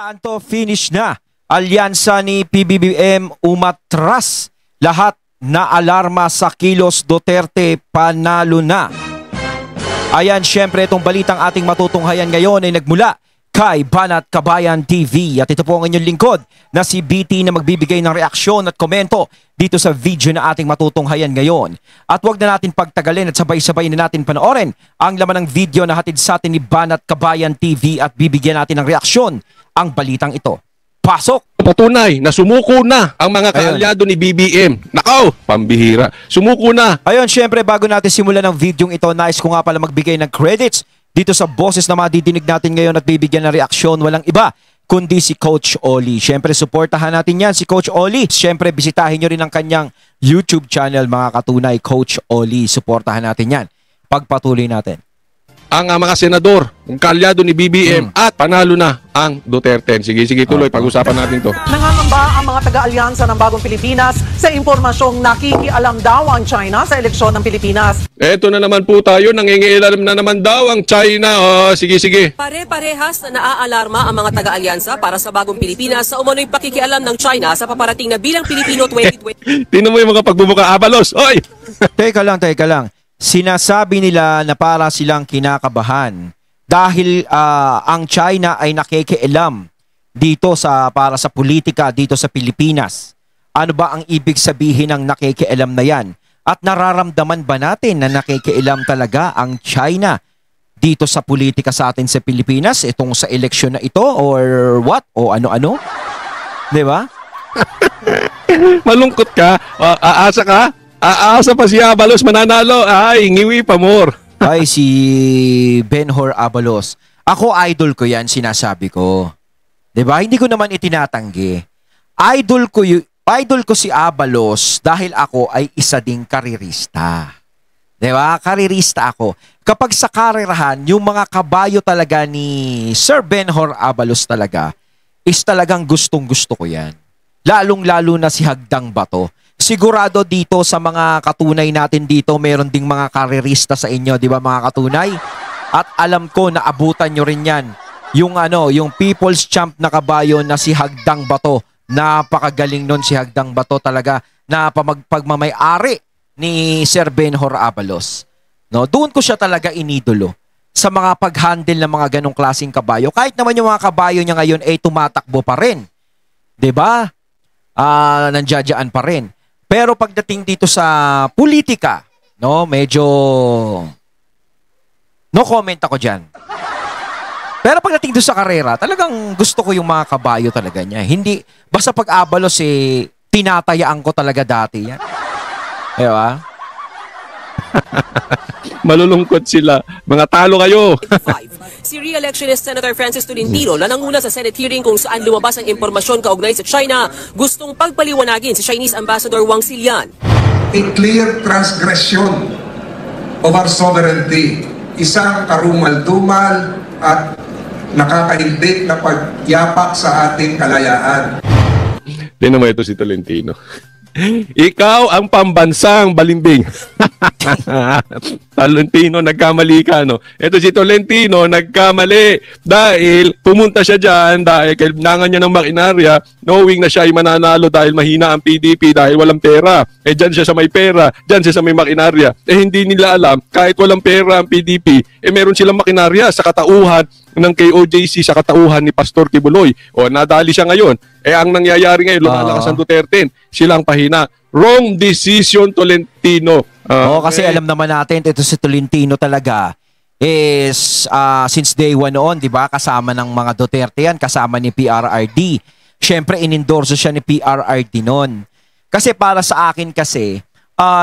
Saan to? Finish na. Alyansa ni PBBM umatras. Lahat na alarma sa kilos Duterte, panalo na. Ayan, syempre itong balitang ating matutunghayan ngayon ay nagmula kay Banat Kabayan TV. At ito po ang inyong lingkod na si BT na magbibigay ng reaksyon at komento dito sa video na ating matutunghayan ngayon. At huwag na natin pagtagalin at sabay-sabay na natin panoorin ang laman ng video na hatid sa atin ni Banat Kabayan TV at bibigyan natin ng reaksyon ang balitang ito. Pasok! Patunay na sumuko na ang mga kaalyado ni BBM. Nakaw! Pambihira. Sumuko na. Ayun, syempre bago natin simulan ng video ito, nais ko nga pala magbigay ng credits dito sa boses na madidinig natin ngayon at bibigyan ng reaksyon. Walang iba kundi si Coach Oli. Syempre suportahan natin yan si Coach Oli. Syempre bisitahin nyo rin ang kanyang YouTube channel mga katunay. Coach Oli, suportahan natin yan. Pagpatuloy natin Ang mga senador, ang kaalyado ni BBM at panalo na ang Duterte. Sige, tuloy. Pag-usapan natin to. Nangangamba ang mga taga-alyansa ng Bagong Pilipinas sa impormasyong nakikialam daw ang China sa eleksyon ng Pilipinas. Eto na naman po tayo. Nangingialam na naman daw ang China. Sige. Pare-parehas na naaalarma ang mga taga-alyansa para sa Bagong Pilipinas sa umano'y pakikialam ng China sa paparating na Bilang Pilipino 2020. Tingnan mo yung mga pagbubuka abalos. Oy! Teka lang. Sinasabi nila na para silang kinakabahan dahil ang China ay nakikialam dito para sa politika dito sa Pilipinas. Ano ba ang ibig sabihin ng nakikialam na yan? At nararamdaman ba natin na nakikialam talaga ang China dito sa politika sa atin sa Pilipinas itong sa eleksyon na ito or what? O ano-ano? Di ba? Malungkot ka? Aasa ka? Aasa pa si Abalos mananalo. Ay, ngiwi pa more. Ay, si Benhur Abalos. Ako, idol ko yan, sinasabi ko. Diba? Hindi ko naman itinatanggi. Idol ko si Abalos dahil ako ay isa ding karirista. Diba? Karirista ako. Kapag sa karirahan, yung mga kabayo talaga ni Sir Benhur Abalos talaga is talagang gustong-gusto ko yan. Lalong-lalo na si Hagdang Bato. Sigurado dito sa mga katunay natin dito, meron ding mga karirista sa inyo, di ba mga katunay? At alam ko na abutan nyo rin yan. Yung people's champ na kabayo na si Hagdang Bato. Napakagaling nun si Hagdang Bato talaga na pagmamay-ari ni Sir Benhur Abalos. No, doon ko siya talaga inidolo sa mga pag-handle ng mga ganong klaseng kabayo. Kahit naman yung mga kabayo niya ngayon ay tumatakbo pa rin. Di ba? Nandiyadyaan pa rin. Pero pagdating dito sa politika, no, medyo no comment ako dyan. Pero pagdating dito sa karera, talagang gusto ko yung mga kabayo talaga niya. Hindi, basta pag Abalos tinatayaan ko talaga dati yan. Diba? Malulungkot sila. Mga talo kayo. Si re-electionist Senator Francis Tolentino na nanguna sa Senate hearing kung saan lumabas ang impormasyon kaugnay sa China, gustong pagpaliwanagin si Chinese Ambassador Wang Xilian. A clear transgression of our sovereignty. Isang karumal-dumal at nakakahindik na pagyapak sa ating kalayaan. Tingnan mo ito si Tolentino. Ikaw ang pambansang balimbing. Tolentino, nagkamali ka, no? Ito si Tolentino, nagkamali dahil pumunta siya dyan dahil kailangan niya ng makinarya, knowing na siya ay mananalo dahil mahina ang PDP dahil walang pera. Dyan siya sa may pera, dyan siya sa may makinarya. Hindi nila alam, kahit walang pera ang PDP, meron silang makinarya sa katauhan ng KOJC, sa katauhan ni Pastor Kibuloy. O, nadali siya ngayon. Ang nangyayari ngayon, lumalakas ang Duterte. Silang pahina. Wrong decision, Tolentino. Kasi alam naman natin, ito si Tolentino talaga is since day one noon, di ba? Kasama ng mga Duterte yan, kasama ni PRRD. Siyempre, inendorso siya ni PRRD noon. Kasi para sa akin kasi,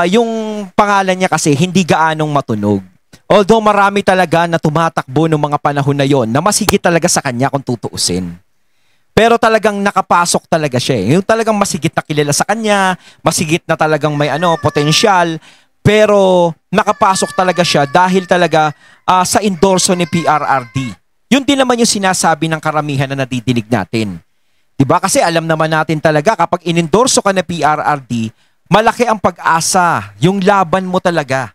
yung pangalan niya kasi hindi gaanong matunog. Although marami talaga na tumatakbo ng mga panahon na yon na masigit talaga sa kanya kung tutuusin. Pero talagang nakapasok talaga siya. Yung talagang masigit na kilala sa kanya, masigit na talagang may potensyal, pero nakapasok talaga siya dahil talaga sa endorso ni PRRD. Yun din naman yung sinasabi ng karamihan na nadidinig natin. Diba? Kasi alam naman natin talaga kapag inendorso ka na PRRD, malaki ang pag-asa, yung laban mo talaga.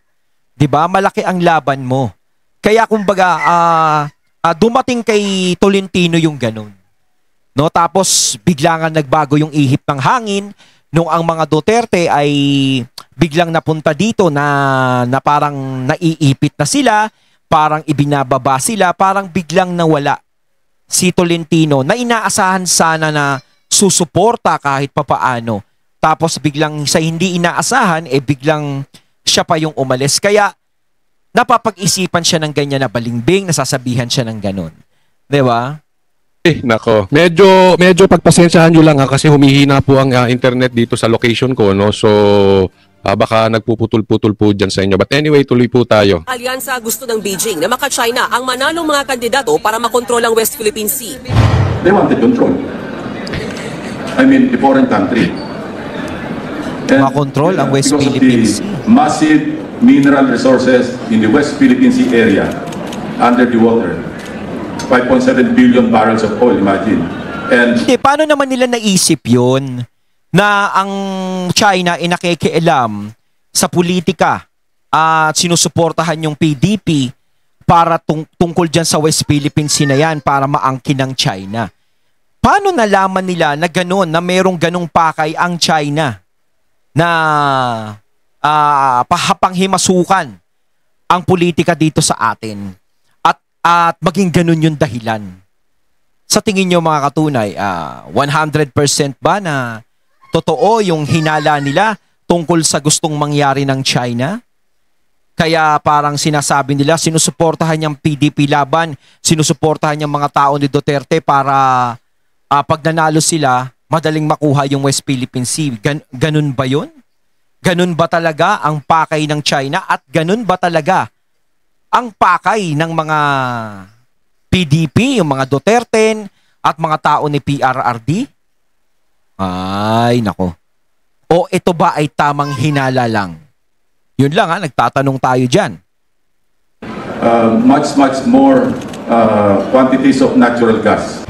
'Di ba? Malaki ang laban mo. Kaya kumbaga dumating kay Tolentino yung ganun. No, tapos bigla nga nagbago yung ihip ng hangin nung ang mga Duterte ay biglang napunta dito na parang naiipit na sila, parang ibinababa sila, parang biglang nawala si Tolentino na inaasahan sana na susuporta kahit papaano. Tapos biglang sa hindi inaasahan, biglang siya pa yung umalis. Kaya napapag-isipan siya ng ganyan na balimbing, nasasabihan siya ng ganun. Di ba? Nako. Medyo pagpasensyahan nyo lang kasi humihina po ang internet dito sa location ko, no? So, baka nagpuputol-putol po dyan sa inyo. But anyway, tuloy po tayo. Alyansa gusto ng Beijing na maka-China ang manalong mga kandidato para makontrol ang West Philippine Sea. They want to control. I mean, the foreign country. And, Makontrol ang West because of Philippine the Sea. massive mineral resources in the West Philippine Sea area under the water. 5.7 billion barrels of oil, imagine. And Paano naman nila naisip yun na ang China ay nakikialam sa politika at sinusuportahan yung PDP para tungkol dyan sa West Philippine Sea na yan para maangkin ng China? Paano nalaman nila na gano'n, na merong ganong pakay ang China na pahapanghimasukan ang politika dito sa atin at maging ganun yung dahilan? Sa tingin nyo mga katunay, 100% ba na totoo yung hinala nila tungkol sa gustong mangyari ng China? Kaya parang sinasabi nila, sinusuportahan niyang PDP laban, sinusuportahan niyang mga tao ni Duterte para pag nanalo sila, madaling makuha yung West Philippine Sea. Ganun ba yun? Ganun ba talaga ang pakay ng China? At ganun ba talaga ang pakay ng mga PDP, yung mga Duterte at mga tao ni PRRD? Ay, nako. O ito ba ay tamang hinala lang? Yun lang nagtatanong tayo dyan. much more quantities of natural gas.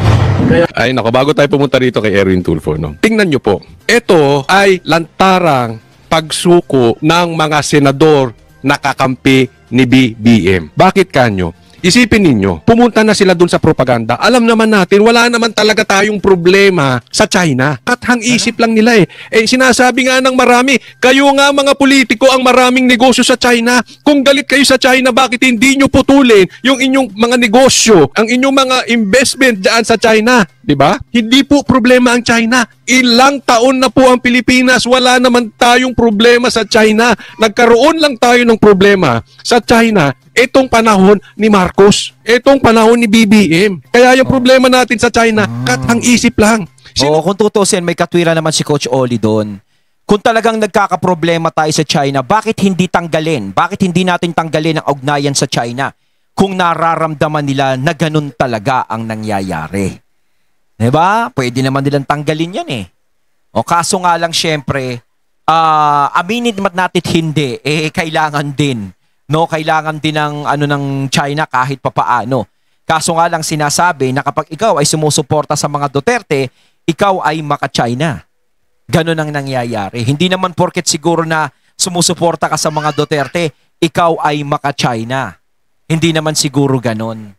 Ay, nako, bago tayo pumunta rito kay Erwin Tulfo, no? Tingnan nyo po. Ito ay lantarang pagsuko ng mga senador na kakampi ni BBM. Bakit kanyo? Isipin ninyo, pumunta na sila dun sa propaganda. Alam naman natin, wala naman talaga tayong problema sa China. Kathang isip lang nila sinasabi nga ng marami, kayo nga mga politiko ang maraming negosyo sa China. Kung galit kayo sa China, bakit hindi nyo putulin yung inyong mga negosyo, ang inyong mga investment dyan sa China? Diba? Hindi po problema ang China. Ilang taon na po ang Pilipinas, wala naman tayong problema sa China. Nagkaroon lang tayo ng problema sa China itong panahon ni Marcos, itong panahon ni BBM. Kaya yung problema natin sa China, kathang isip lang. Kung tutusin, may katwira naman si Coach Oli doon. Kung talagang nagkakaproblema tayo sa China, bakit hindi tanggalin? Bakit hindi natin tanggalin ang ugnayan sa China kung nararamdaman nila na ganun talaga ang nangyayari? Diba? Pwede naman nilang tanggalin yan O kaso nga lang syempre, aminin natin hindi, kailangan din. No, kailangan din ng ng China kahit papaano. Kaso nga lang sinasabi na kapag ikaw ay sumusuporta sa mga Duterte, ikaw ay maka-China. Ganon ang nangyayari. Hindi naman porket siguro na sumusuporta ka sa mga Duterte, ikaw ay maka-China. Hindi naman siguro ganon.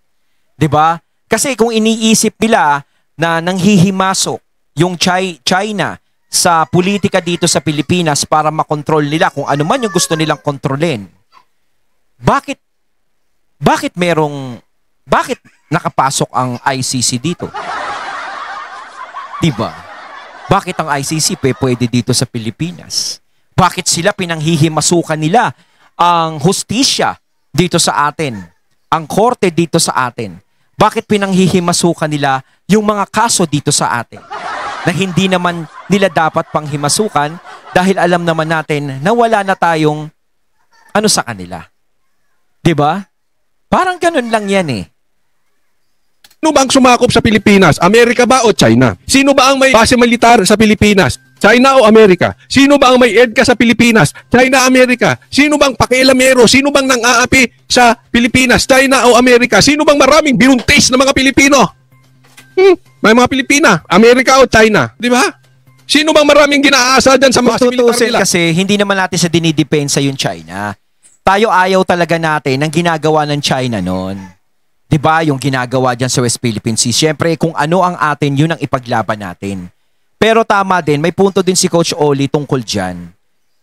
'Di ba? Kasi kung iniisip nila na nanghihimasok yung China sa politika dito sa Pilipinas para makontrol nila kung ano man yung gusto nilang kontrolin, bakit nakapasok ang ICC dito? Diba? Bakit ang ICC pwede dito sa Pilipinas? Bakit sila pinanghihimasukan nila ang hustisya dito sa atin? Ang korte dito sa atin? Bakit pinanghihimasukan nila yung mga kaso dito sa atin? Na hindi naman nila dapat panghimasukan dahil alam naman natin na wala na tayong sa kanila. Diba? Parang ganun lang yan Sino ba ang sumakop sa Pilipinas? Amerika ba o China? Sino ba ang may base militar sa Pilipinas? China o Amerika? Sino ba ang may EDCA sa Pilipinas? China, Amerika? Sino bang pakialamero? Sino bang nang-aapi sa Pilipinas? China o Amerika? Sino bang maraming binuntis na mga Pilipino? May mga Pilipina? Amerika o China? Di ba? Sino bang maraming ginaasa dyan sa mga militar nila? Kasi hindi naman natin sa dinidepensa yung China. Tayo ayaw talaga natin ng ginagawa ng China noon. 'Di ba? Yung ginagawa diyan sa West Philippine Sea. Siyempre, kung ano ang atin, yun ang ipaglaban natin. Pero tama din, may punto din si Coach Oli tungkol diyan.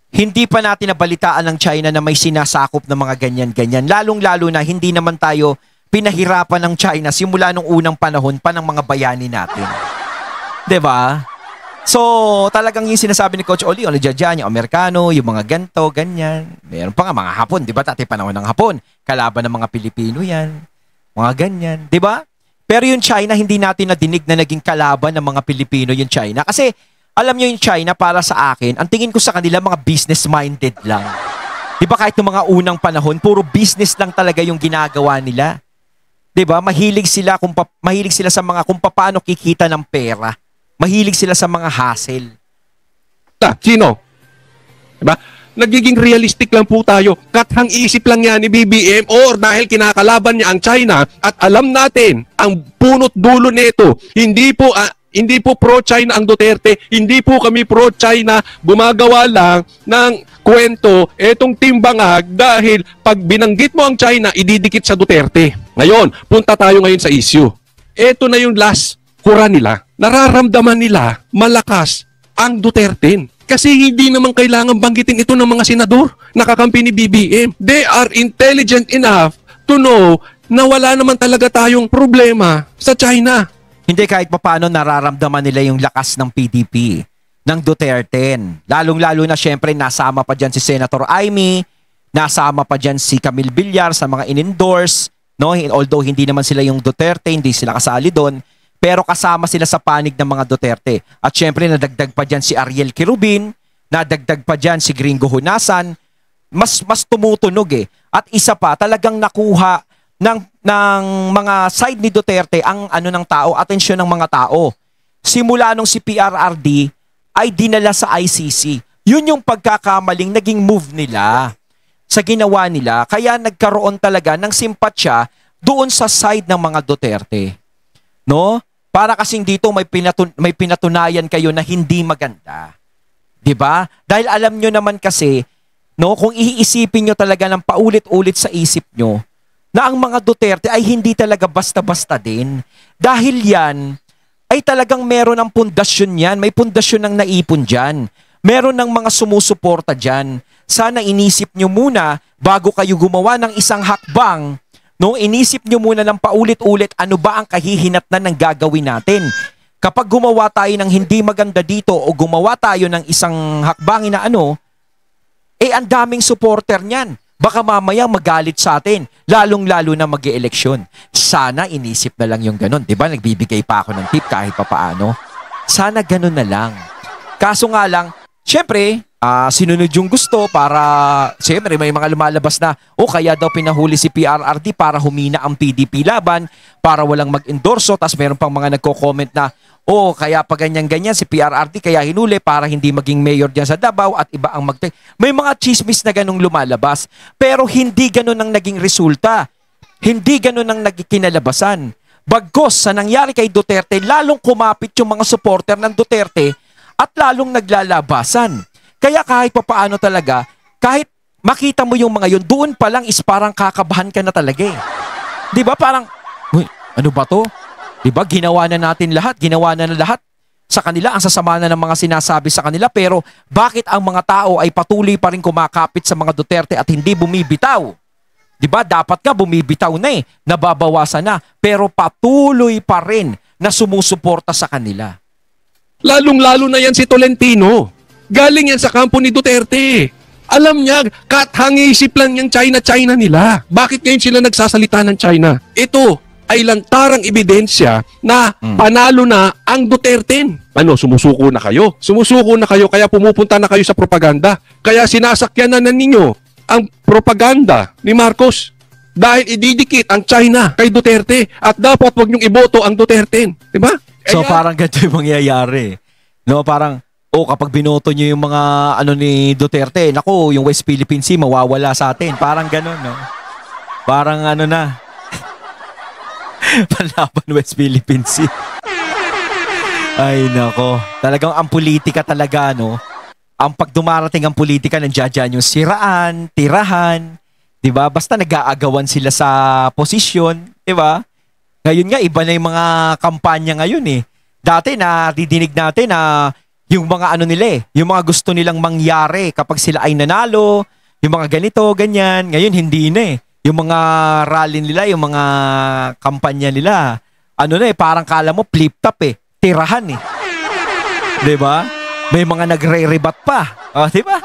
Hindi pa natin nabalitaan ng China na may sinasakop na mga ganyan-ganyan. Lalong-lalo na hindi naman tayo pinahirapan ng China simula nung unang panahon pa ng mga bayani natin. 'Di ba? So, talagang yung sinasabi ni Coach Oli, dyan, yung Amerikano, yung mga ganto, ganyan. Meron pa nga mga Hapon, di ba? Dati panahon ng Hapon. Kalaban ng mga Pilipino yan. Mga ganyan, di ba? Pero yung China, hindi natin nadinig na naging kalaban ng mga Pilipino yung China. Kasi, alam nyo yung China, para sa akin, ang tingin ko sa kanila, mga business-minded lang. Di ba kahit ng mga unang panahon, puro business lang talaga yung ginagawa nila. Di ba? Mahilig sila sa mga kung paano kikita ng pera. Mahilig sila sa mga hassle. Sino? Diba? Nagiging realistic lang po tayo. Kathang isip lang yan ni BBM or dahil kinakalaban niya ang China at alam natin ang punot dulo nito. Hindi po pro-China ang Duterte. Hindi po kami pro-China. Gumagawa lang ng kwento etong timbangag dahil pag binanggit mo ang China, ididikit sa Duterte. Ngayon, punta tayo ngayon sa issue. Ito na yung last kura nila. Nararamdaman nila malakas ang Duterte. Kasi hindi naman kailangan banggitin ito ng mga senador nakakampi ni BBM. They are intelligent enough to know na wala naman talaga tayong problema sa China. Hindi, kahit papaano nararamdaman nila yung lakas ng PDP, ng Duterte. Lalong-lalo na syempre nasama pa dyan si Senator Amy, nasama pa dyan si Camille Villar sa mga in-endorse. No? Although hindi naman sila yung Duterte, hindi sila kasali doon. Pero kasama sila sa panig ng mga Duterte. At syempre, nadagdag pa dyan si Ariel Quirubin, nadagdag pa dyan si Gringo Hunasan. Mas tumutunog eh. At isa pa, talagang nakuha ng mga side ni Duterte ang ng tao, atensyon ng mga tao. Simula nung si PRRD ay dinala sa ICC. Yun yung pagkakamaling naging move nila sa ginawa nila. Kaya nagkaroon talaga ng simpatsya doon sa side ng mga Duterte. No? Para kasing dito may pinatunayan kayo na hindi maganda. 'Di ba? Dahil alam nyo naman kasi, no, kung iisipin nyo talaga ng paulit-ulit sa isip nyo, na ang mga Duterte ay hindi talaga basta-basta din. Dahil yan, ay talagang meron ng pundasyon yan. May pundasyon ng naipon dyan. Meron ng mga sumusuporta dyan. Sana inisip nyo muna, bago kayo gumawa ng isang hakbang, no, inisip nyo muna ng paulit-ulit ano ba ang kahihinatnan ng gagawin natin. Kapag gumawa tayo ng hindi maganda dito o gumawa tayo ng isang hakbangin na ang daming supporter niyan. Baka mamaya magalit sa atin, lalong-lalo na mag-e-eleksyon. Sana inisip na lang yung ganun. Diba, nagbibigay pa ako ng tip kahit papaano. Sana ganun na lang. Kaso nga lang, syempre, sinunod yung gusto para, siyempre may mga lumalabas na, kaya daw pinahuli si PRRD para humina ang PDP laban, para walang mag-endorso, tas meron pang mga nagko-comment na, kaya pa ganyan-ganyan si PRRD, kaya hinuli para hindi maging mayor dyan sa Davao at iba ang May mga chismis na ganung lumalabas, pero hindi ganun ang naging resulta. Hindi ganun ang naging kinalabasan. Bagkos sa nangyari kay Duterte, lalong kumapit yung mga supporter ng Duterte at lalong naglalabasan. Kaya kahit papaano talaga, kahit makita mo yung mga yun, doon pa lang is parang kakabahan ka na talaga eh. Di ba parang, ano ba to? Di ba ginawa na natin lahat, ginawa na lahat sa kanila, ang sasama na ng mga sinasabi sa kanila, pero bakit ang mga tao ay patuloy pa rin kumakapit sa mga Duterte at hindi bumibitaw? Di ba dapat nga bumibitaw na nababawasan na, pero patuloy pa rin na sumusuporta sa kanila. Lalong-lalo na yan si Tolentino. Galing yan sa kampo ni Duterte. Alam niya, kathangisip lang yung China nila. Bakit ngayon sila nagsasalita ng China? Ito ay lantarang ebidensya na panalo na ang Duterte. Sumusuko na kayo? Sumusuko na kayo kaya pumupunta na kayo sa propaganda. Kaya sinasakyan na ninyo ang propaganda ni Marcos. Dahil ididikit ang China kay Duterte at dapat wag niyong iboto ang Duterte. Diba? So parang ganito yung mangyayari. No, parang kapag binoto niyo yung mga ni Duterte, naku, yung West Philippine Sea mawawala sa atin. Parang gano'n, no? Parang na. Palaban West Philippine Sea. Ay, nako. Talagang ang politika talaga, no? Ang pagdumarating ang politika, nandiyan yung siraan, tirahan, 'di ba? Basta nag-aagawan sila sa posisyon, Di ba? Ngayon nga, iba na yung mga kampanya ngayon eh. Dati na didinig natin na yung mga ano nila yung mga gusto nilang mangyari kapag sila ay nanalo, yung mga ganito, ganyan. Ngayon, hindi na eh. Yung mga rally nila, yung mga kampanya nila, ano na parang kala mo flip-top eh. Tirahan eh. Diba? May mga nagre-rebat pa. O, diba?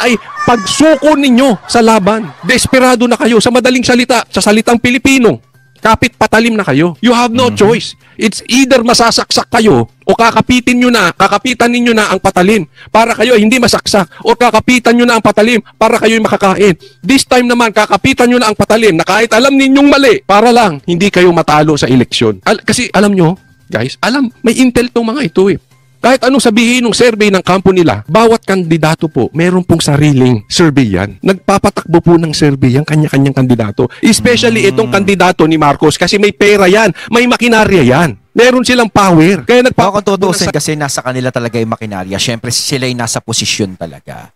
Ay pagsuko ninyo sa laban. Desperado na kayo. Sa madaling salita, sa salitang Pilipino, kapit patalim na kayo. You have no choice. It's either masasaksak kayo o kakapitan ninyo na ang patalim para kayo hindi masaksak o kakapitan nyo na ang patalim para kayo makakain. This time naman, kakapitan nyo na ang patalim na kahit alam ninyong mali para lang hindi kayo matalo sa eleksyon. Kasi alam nyo, guys, may intel tong mga ito eh. Kahit anong sabihin ng survey ng kampo nila, bawat kandidato po, meron pong sariling survey yan. Nagpapatakbo po ng survey yan, kanya-kanyang kandidato. Especially itong kandidato ni Marcos kasi may pera yan, may makinarya yan. Meron silang power. Kaya kung tutusin kasi nasa kanila talaga yung makinarya, syempre sila yung nasa posisyon talaga.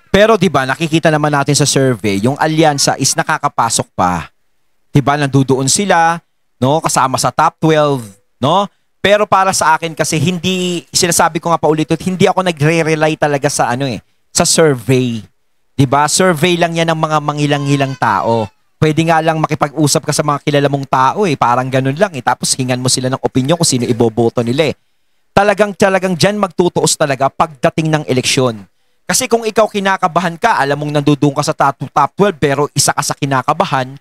Pero 'di ba, nakikita naman natin sa survey, yung alyansa is nakakapasok pa. 'Di ba, nandoon sila, no, kasama sa top 12, no? Pero para sa akin kasi hindi, sinasabi ko nga pa ulit, hindi ako nagre-rely talaga sa sa survey. 'Di ba? Survey lang 'yan ng mga mangilang-ilang tao. Pwede nga lang makipag-usap ka sa mga kilala mong tao parang ganun lang tapos hingan mo sila ng opinion kung sino iboboto nila. Talagang diyan magtutuos talaga pagdating ng eleksyon. Kasi kung ikaw kinakabahan ka, alam mong nandoon ka sa top 12 pero isa ka sa kinakabahan,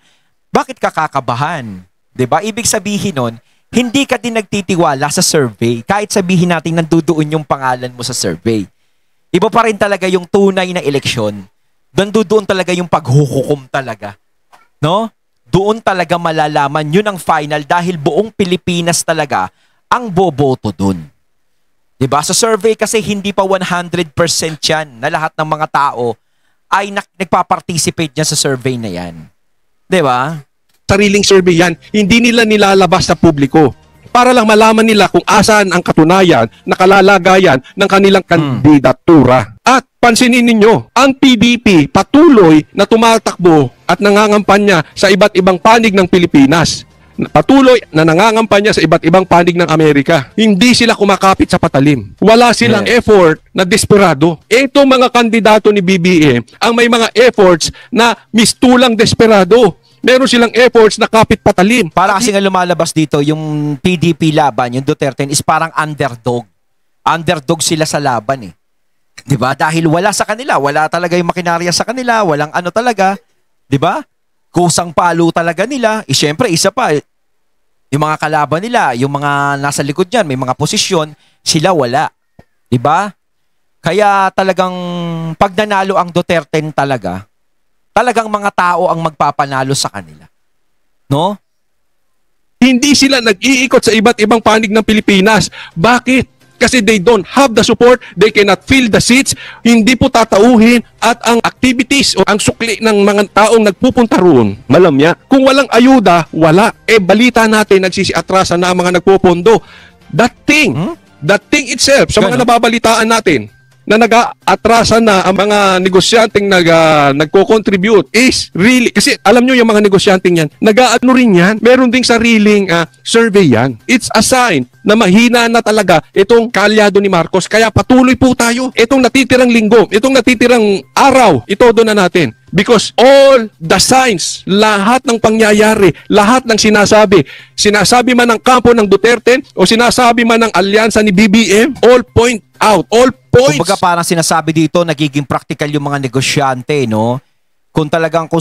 bakit ka kakabahan? 'Di ba? Ibig sabihin nun, hindi ka din nagtitiwala sa survey. Kahit sabihin natin nandoon yung pangalan mo sa survey. Iba pa rin talaga yung tunay na eleksyon. Nandoon talaga yung paghuhukom talaga. No? Doon talaga malalaman yun ang final dahil buong Pilipinas talaga ang boboto dun. Diba? Sa survey kasi hindi pa 100% yan na lahat ng mga tao ay nagpa-participate niya sa survey na yan. Diba? Sariling survey yan, hindi nila nilalabas sa publiko para lang malaman nila kung asan ang katunayan na kalalagayan ng kanilang kandidatura. At pansinin ninyo, ang PDP patuloy na tumatakbo at nangangampanya sa iba't ibang panig ng Pilipinas. Patuloy na nangangampanya sa iba't ibang panig ng Amerika. Hindi sila kumakapit sa patalim. Wala silang effort na desperado. Itong mga kandidato ni BBM ang may mga efforts na mistulang desperado. Meron silang efforts na kapit patalim. Para kasi nga lumalabas dito, yung PDP laban, yung Duterte is parang underdog. Underdog sila sa laban eh. 'Di ba? Dahil wala sa kanila, wala talaga yung makinarya sa kanila, walang ano talaga, 'di ba? Kusang palo talaga nila. Syempre, isa pa, yung mga kalaban nila, yung mga nasa likod niyan, may mga posisyon, sila wala. 'Di ba? Kaya talagang pag nanalo ang Duterte talagang mga tao ang magpapanalo sa kanila. No? Hindi sila nag-iikot sa iba't ibang panig ng Pilipinas. Bakit? Kasi they don't have the support, they cannot fill the seats, hindi po tatauhin at ang activities o ang sukli ng mga taong nagpupunta roon, malamya. Kung walang ayuda, wala. Balita natin, nagsisiatrasan na ang mga nagpupondo. That thing itself, sa mga nababalitaan natin, na nag-aatrasan na ang mga negosyanteng nagko-contribute is really, kasi alam nyo yung mga negosyanteng yan, nag-aano rin yan, meron ding sariling survey yan. It's a sign na mahina na talaga itong kalyado ni Marcos. Kaya patuloy po tayo. Itong natitirang linggo, itong natitirang araw, itodo na natin. Because all the signs, lahat ng pangyayari, lahat ng sinasabi man ng kampo ng Duterte o sinasabi man ng alyansa ni BBM, all point out, all points. Kumbaga parang sinasabi dito, nagiging practical yung mga negosyante, no? Kung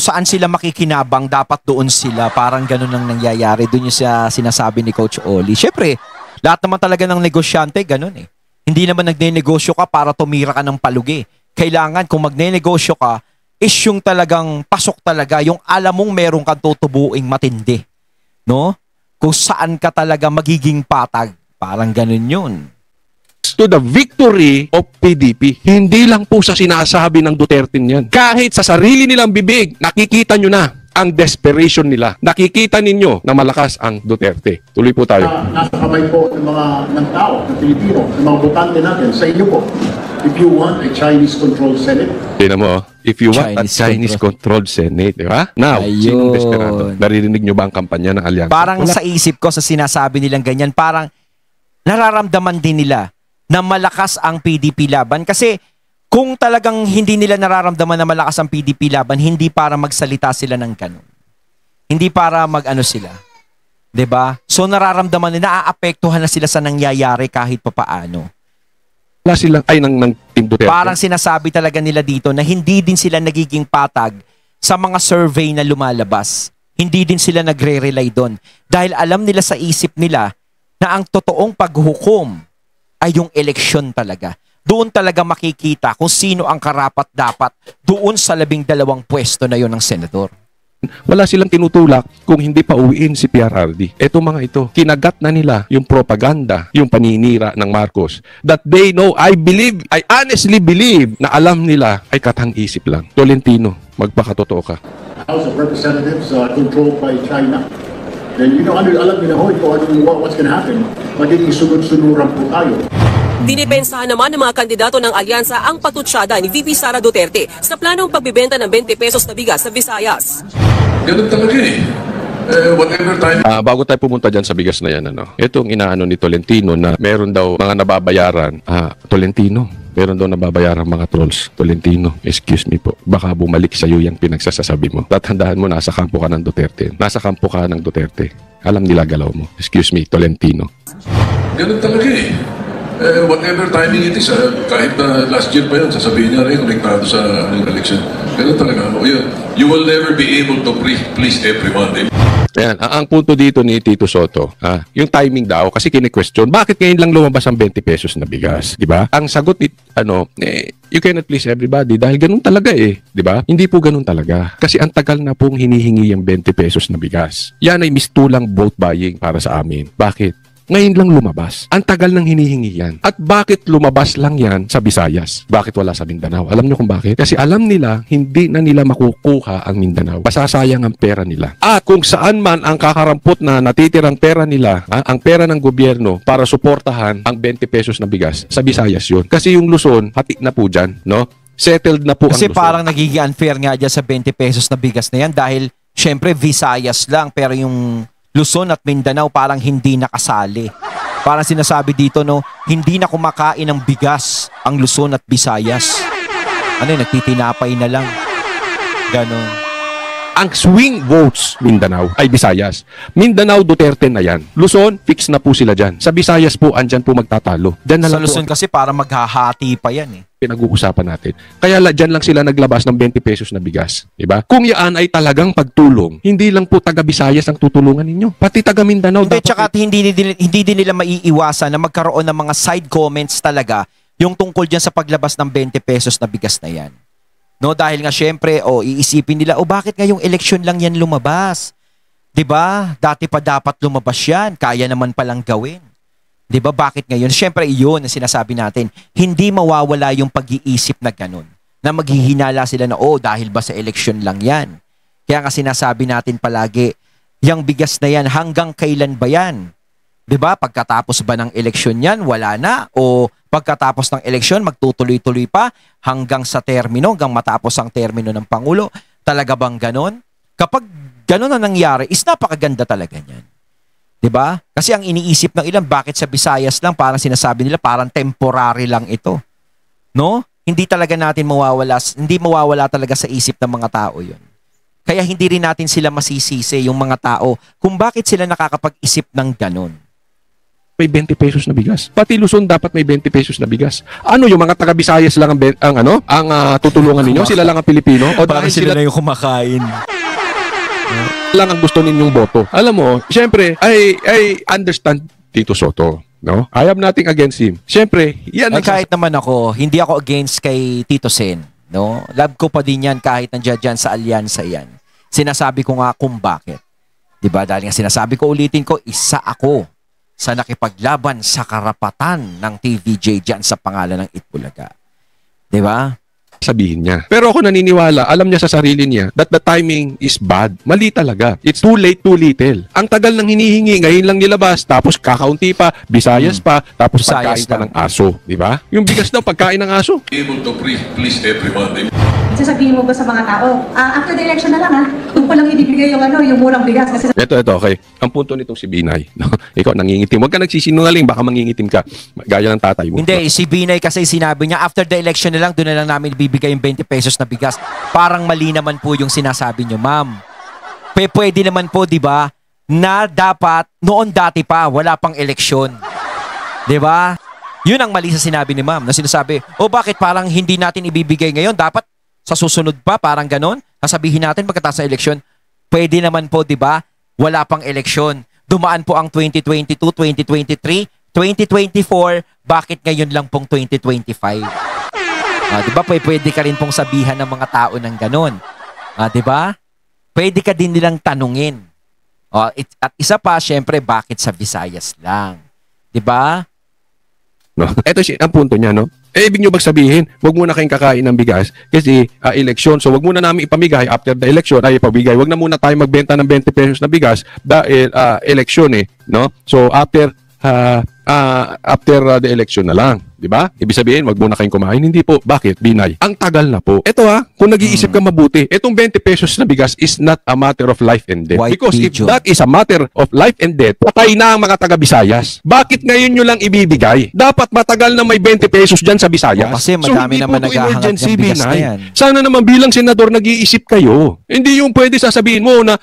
saan sila makikinabang, dapat doon sila. Parang ganun ang nangyayari. Doon yung sinasabi ni Coach Oli. Siyempre, lahat naman talaga ng negosyante, ganun eh. Hindi naman nagne-negosyo ka para tumira ka ng palugi. Kailangan kung magne-negosyo ka, is yung talagang pasok talaga, yung alam mong meron kang tutubuing matindi. No? Kung saan ka talaga magiging patag. Parang ganun yun. To the victory of PDP. Hindi lang po sa sinasabi ng Duterte yan. Kahit sa sarili nilang bibig, nakikita nyo na ang desperation nila. Nakikita ninyo na malakas ang Duterte. Tuloy po tayo. Nasa kamay po ng mga tao, ng Pilipino, ng mga botante natin, sa inyo po. if you want a Chinese-controlled Senate, Tingnan mo, if you want a Chinese-controlled Senate, di ba? Now, sinong desperado? Naririnig nyo ba ang kampanya ng alyansa? Parang sa isip ko, sa sinasabi nilang ganyan, parang nararamdaman din nila na malakas ang PDP laban. Kasi kung talagang hindi nila nararamdaman na malakas ang PDP laban, hindi para magsalita sila ng ganun. Hindi para mag-ano sila. 'Di ba? So nararamdaman nila, naaapektuhan na sila sa nangyayari kahit papaano. Wala silang, ng Team Duterte. Parang sinasabi talaga nila dito na hindi din sila nagiging patag sa mga survey na lumalabas. Hindi din sila nagre-rely doon. Dahil alam nila sa isip nila na ang totoong paghukom ay yung eleksyon talaga. Doon talaga makikita kung sino ang karapat-dapat doon sa 12 pwesto na yon ng senador. Wala silang tinutulak kung hindi pa uwiin si PRRD. Eto mga ito, kinagat na nila yung propaganda, yung paninira ng Marcos. That they know, I honestly believe na alam nila ay katang-isip lang. Tolentino, magpakatotoo ka. House of Representatives controlled by China, then alam nyo na ho, what's gonna happen? Magiging sunod-sunuran po tayo. Dinipensahan naman ng mga kandidato ng alyansa ang patutsyada ni VP Sara Duterte sa planong pagbibenta ng 20 pesos na bigas sa Visayas. Ganun talaga eh. Whatever time. Bago tayo pumunta dyan sa bigas na yan, itong inaano ni Tolentino na meron daw mga nababayaran. Tolentino, meron daw nababayaran mga trolls. Tolentino, excuse me po. Baka bumalik sa iyo yung pinagsasabi mo. Tatandaan mo, nasa kampo ka ng Duterte. Nasa kampo ka ng Duterte. Alam nila galaw mo. Excuse me, Tolentino. Ganun talaga eh. Whatever timing it is, kahit last year pa yun, sasabihin niya rin, konektado sa election. Ganun talaga. You will never be able to please everyone. Ayan, ang punto dito ni Tito Soto, yung timing daw, kasi kini-question, bakit ngayon lang lumabas ang 20 pesos na bigas? Di ba? Ang sagot ni, you cannot please everybody dahil ganun talaga di ba? Hindi po ganun talaga. Kasi ang tagal na pong hinihingi yung 20 pesos na bigas. Yan ay mistulang vote buying para sa amin. Bakit? Ngayon lang lumabas. Ang tagal nang hinihingi yan. At bakit lumabas lang yan sa Visayas? Bakit wala sa Mindanao? Alam nyo kung bakit? Kasi alam nila, hindi na nila makukuha ang Mindanao. Masasayang ang pera nila. At kung saan man ang kakarampot na natitirang pera nila, ang pera ng gobyerno para suportahan ang 20 pesos na bigas, sa Visayas yun. Kasi yung Luzon, hati na po dyan, no? Settled na po kasi ang Luzon. Parang nagiging unfair nga dyan sa 20 pesos na bigas na yan dahil syempre Visayas lang pero yung Luzon at Mindanao parang hindi nakasali. Parang sinasabi dito, hindi na kumakain ng bigas ang Luzon at Visayas. Nagtitinapay na lang. Ganon. Ang swing votes, Mindanao, ay Visayas. Mindanao, Duterte na yan. Luzon, fix na po sila dyan. Sa Visayas po, andyan po magtatalo. Dyan na sa lang Luzon po, kasi parang maghahati pa yan pinag-uusapan natin. Kaya dyan lang sila naglabas ng 20 pesos na bigas. Diba? Kung yan ay talagang pagtulong, hindi lang po taga Visayas ang tutulungan ninyo. Pati taga Mindanao. Hindi, tsaka hindi din nila maiiwasan na magkaroon ng mga side comments talaga yung tungkol dyan sa paglabas ng 20 pesos na bigas na yan. Dahil nga syempre, iisipin nila, bakit ngayong eleksyon lang yan lumabas? 'Di ba? Dati pa dapat lumabas yan. Kaya naman palang gawin. 'Di ba? Bakit ngayon? Syempre, iyon ang sinasabi natin. Hindi mawawala yung pag-iisip na ganun. Na maghihinala sila na, dahil ba sa eleksyon lang yan? Kaya nga sinasabi natin palagi, yung bigas na yan, hanggang kailan ba yan? 'Di ba? Pagkatapos ba ng eleksyon yan, wala na? O pagkatapos ng eleksyon, magtutuloy-tuloy pa hanggang sa termino, hanggang matapos ang termino ng Pangulo? Talaga bang ganon? Kapag ganon na nangyari, is napakaganda talaga niyan. 'Di ba? Kasi ang iniisip ng ilan, bakit sa Visayas lang, parang sinasabi nila, parang temporary lang ito. No? Hindi talaga natin mawawala talaga sa isip ng mga tao 'yon. Kaya hindi rin natin sila masisisi, yung mga tao, kung bakit sila nakakapag-isip ng ganon. May 20 pesos na bigas. Pati Luzon dapat may 20 pesos na bigas. Yung mga taga Visayas lang ang tutulungan ninyo? Sila lang ang Pilipino? O parang sila na yung kumakain. Lang ang gusto ninyong boto. Alam mo, syempre, I understand Tito Soto. No? I am nothing against him. Syempre, yan. Kahit naman ako, hindi ako against kay Tito Sen. No? Love ko pa din yan kahit nandiyan dyan sa alyansa yan. Sinasabi ko nga kung bakit. Diba? Dahil nga sinasabi ko, ulitin ko, isa ako sa nakipaglaban sa karapatan ng TVJ dyan sa pangalan ng Itbulaga. Diba? sabihin niya. Pero ako naniniwala, alam niya sa sarili niya that the timing is bad. Mali talaga. It's too late, too little. Ang tagal ng hinihingi, ngayon lang nilabas, tapos kakaunti pa, Visayas pa, tapos Visayas pagkain pa lang. ng aso. Di ba? Yung bigas daw, pagkain ng aso. Able to please everyone. Sasabihin mo ba sa mga tao, after the election na lang kung ko lang ibibigay yung yung murang bigas kasi Ito, okay. Ang punto nitong si Binay, no? Ikaw nangingitim. Huwag ka nagsisinungaling, baka mangingitim ka. Gaya ng tatay mo. Hindi, si Binay kasi sinabi niya, after the election na lang, doon na lang namin ibibigay yung 20 pesos na bigas. Parang mali naman po yung sinasabi niyo, ma'am. Pwede naman po, di ba, na dapat, noon dati pa, wala pang eleksyon. Di ba? Yun ang mali sa sinabi ni ma'am, na sinasabi, bakit parang hindi natin ibibigay ngayon? Dapat sa susunod pa, parang ganon? Sasabihin natin pagkatapos sa eleksyon. Pwede naman po, di ba? Wala pang eleksyon. Dumaan po ang 2022, 2023, 2024, bakit ngayon lang pong 2025? Di ba? Pwede ka rin pong sabihan ng mga tao ng ganon. Di ba? Pwede ka din nilang tanungin. At isa pa, syempre, bakit sa Visayas lang? Di ba? No? Ito ang punto niya, no? Ibig nyo bang sabihin, wag muna kayong kakain ng bigas kasi eleksyon. So wag muna namin ipamigay after the election. Ipamigay. Wag na muna tayo magbenta ng 20 pesos na bigas dahil eleksyon no? So after the election na lang. Di ba? Ibig sabihin, wag muna kayong kumain. Hindi po. Bakit? Binay. Ang tagal na po. Ito kung nag-iisip ka mabuti, itong 20 pesos na bigas is not a matter of life and death. White Because if pigeon. that is a matter of life and death, patay na ang mga taga-Visayas. Bakit ngayon nyo lang ibibigay? Dapat matagal na may 20 pesos dyan sa Visayas. Kasi madami hindi naman po ito naghahangad emergency, ng bigas na Binay. yan. Sana naman bilang senador nag-iisip kayo. Hindi yung pwede sasabihin mo na,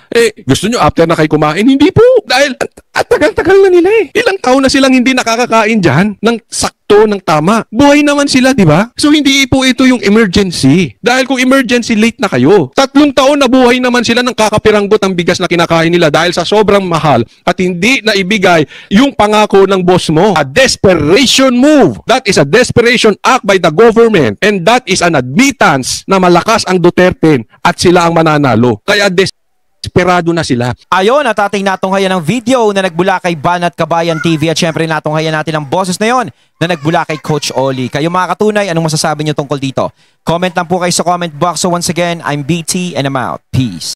gusto nyo after na kayo kumain. Hindi po. Dahil at tagal-tagal na nila Ilang taon na silang hindi nakakakain dyan ng sakto, ng tama. Buhay naman sila, di ba? So hindi po ito yung emergency. Dahil kung emergency, late na kayo. 3 taon na buhay naman sila ng kakapiranggot ang bigas na kinakain nila dahil sa sobrang mahal at hindi na ibigay yung pangako ng boss mo. A desperation move. That is a desperation act by the government and that is an admittance na malakas ang Duterte at sila ang mananalo. Kaya desperado na sila. Ayon, at ating natunghayan ng video na nagbula kay Banat Kabayan TV at syempre natunghayan natin ang boses na yon na nagbula kay Coach Oli. Kayo mga katunay, anong masasabi nyo tungkol dito? Comment lang po kayo sa comment box. So once again, I'm BT and I'm out. Peace.